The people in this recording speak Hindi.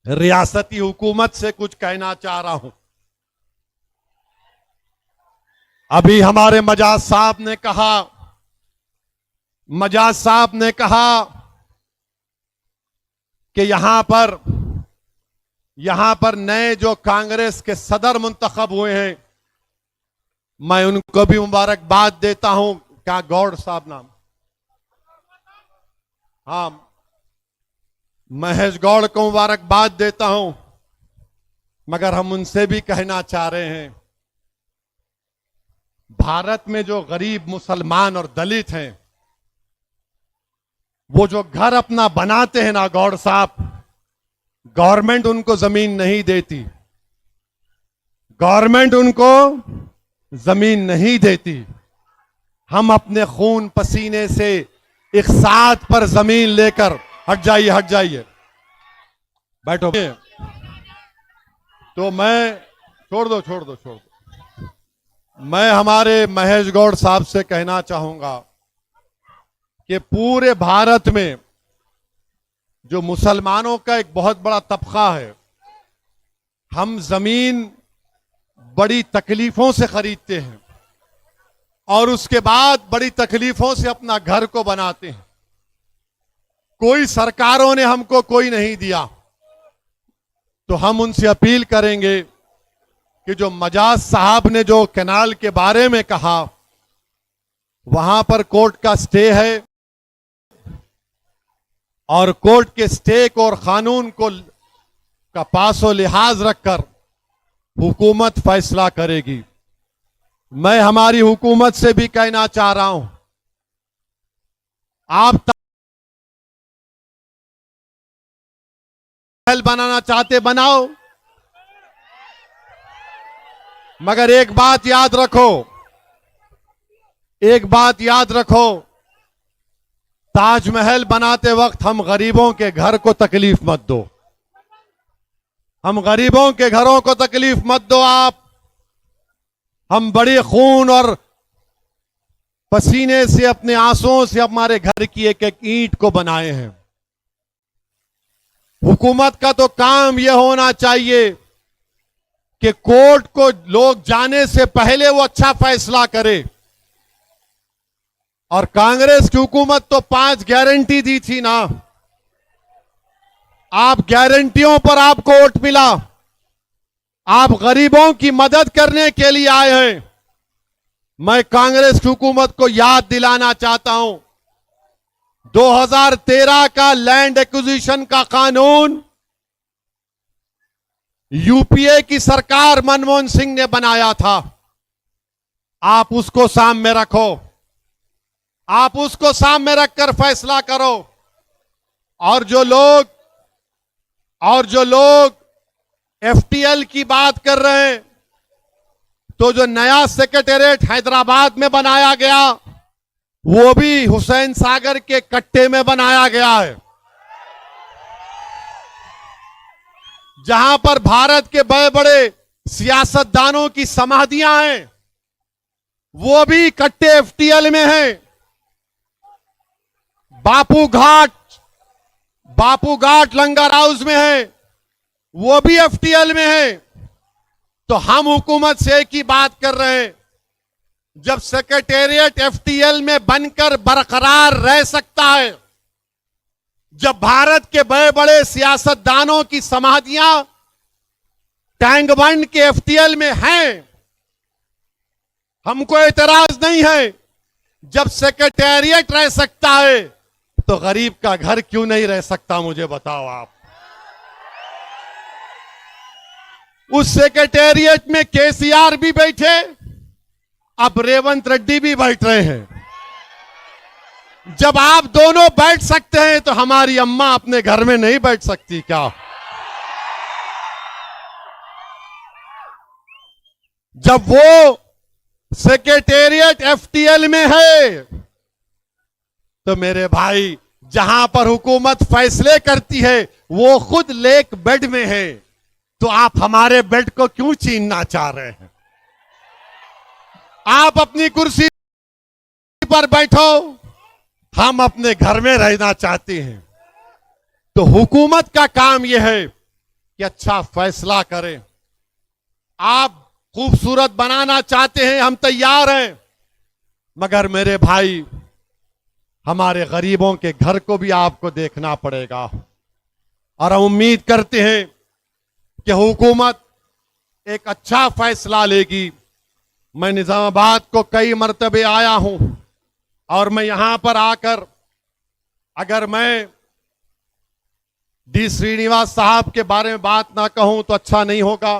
रियासती हुकूमत से कुछ कहना चाह रहा हूं। अभी हमारे मजाज साहब ने कहा कि यहां पर नए जो कांग्रेस के सदर मुंतखब हुए हैं, मैं उनको भी मुबारकबाद देता हूं। क्या गौड़ साहब नाम? हाँ, महेश गौड़ को मुबारकबाद देता हूं। मगर हम उनसे भी कहना चाह रहे हैं, भारत में जो गरीब मुसलमान और दलित हैं, वो जो घर अपना बनाते हैं ना गौड़ साहब, गवर्नमेंट उनको जमीन नहीं देती। गवर्नमेंट उनको जमीन नहीं देती। हम अपने खून पसीने से एक साथ पर जमीन लेकर हट जाइए बैठो। तो मैं छोड़ दो। मैं हमारे महेश गौड़ साहब से कहना चाहूंगा कि पूरे भारत में जो मुसलमानों का एक बहुत बड़ा तबका है, हम जमीन बड़ी तकलीफों से खरीदते हैं और उसके बाद बड़ी तकलीफों से अपना घर को बनाते हैं। कोई सरकारों ने हमको कोई नहीं दिया। तो हम उनसे अपील करेंगे कि जो मजाज साहब ने जो कैनाल के बारे में कहा, वहां पर कोर्ट का स्टे है और कोर्ट के स्टे को और कानून को का पासो लिहाज रखकर हुकूमत फैसला करेगी। मैं हमारी हुकूमत से भी कहना चाह रहा हूं, आप महल बनाना चाहते बनाओ, मगर एक बात याद रखो, ताजमहल बनाते वक्त हम गरीबों के घर को तकलीफ मत दो। हम गरीबों के घरों को तकलीफ मत दो आप। हम बड़े खून और पसीने से, अपने आंसुओं से हमारे घर की एक एक ईंट को बनाए हैं। हुकूमत का तो काम यह होना चाहिए कि कोर्ट को लोग जाने से पहले वो अच्छा फैसला करे। और कांग्रेस की हुकूमत तो 5 गारंटी दी थी ना, आप गारंटियों पर आपको वोट मिला। आप गरीबों की मदद करने के लिए आए हैं। मैं कांग्रेस की हुकूमत को याद दिलाना चाहता हूं, 2013 का लैंड एक्विजिशन का कानून यूपीए की सरकार मनमोहन सिंह ने बनाया था। आप उसको सामने रखो, आप उसको सामने रखकर फैसला करो। और जो लोग एफटीएल की बात कर रहे हैं, तो जो नया सेक्रेटेरिएट हैदराबाद में बनाया गया, वो भी हुसैन सागर के कट्टे में बनाया गया है, जहां पर भारत के बड़े बड़े सियासतदानों की समाधियां हैं, वो भी कट्टे एफटीएल में हैं। बापू घाट लंगर हाउस में है, वो भी एफटीएल में है। तो हम हुकूमत से एक ही बात कर रहे हैं, जब सेक्रेटेरिएट एफटीएल में बनकर बरकरार रह सकता है, जब भारत के बड़े बड़े सियासतदानों की समाधियां टैंक बंड के एफटीएल में हैं, हमको एतराज नहीं है। जब सेक्रेटेरिएट रह सकता है, तो गरीब का घर क्यों नहीं रह सकता? मुझे बताओ आप। उस सेक्रेटेरिएट में केसीआर भी बैठे, अब रेवंत रेड्डी भी बैठ रहे हैं। जब आप दोनों बैठ सकते हैं, तो हमारी अम्मा अपने घर में नहीं बैठ सकती क्या? जब वो सेक्रेटेरिएट एफटीएल में है, तो मेरे भाई, जहां पर हुकूमत फैसले करती है, वो खुद लेक बेड में है, तो आप हमारे बेड को क्यों छीनना चाह रहे हैं? आप अपनी कुर्सी पर बैठो, हम अपने घर में रहना चाहते हैं। तो हुकूमत का काम यह है कि अच्छा फैसला करें। आप खूबसूरत बनाना चाहते हैं, हम तैयार हैं, मगर मेरे भाई हमारे गरीबों के घर को भी आपको देखना पड़ेगा। और हम उम्मीद करते हैं कि हुकूमत एक अच्छा फैसला लेगी। मैं निजामाबाद को कई मर्तबे आया हूं और मैं यहां पर आकर अगर मैं डी श्रीनिवास साहब के बारे में बात ना कहूं तो अच्छा नहीं होगा।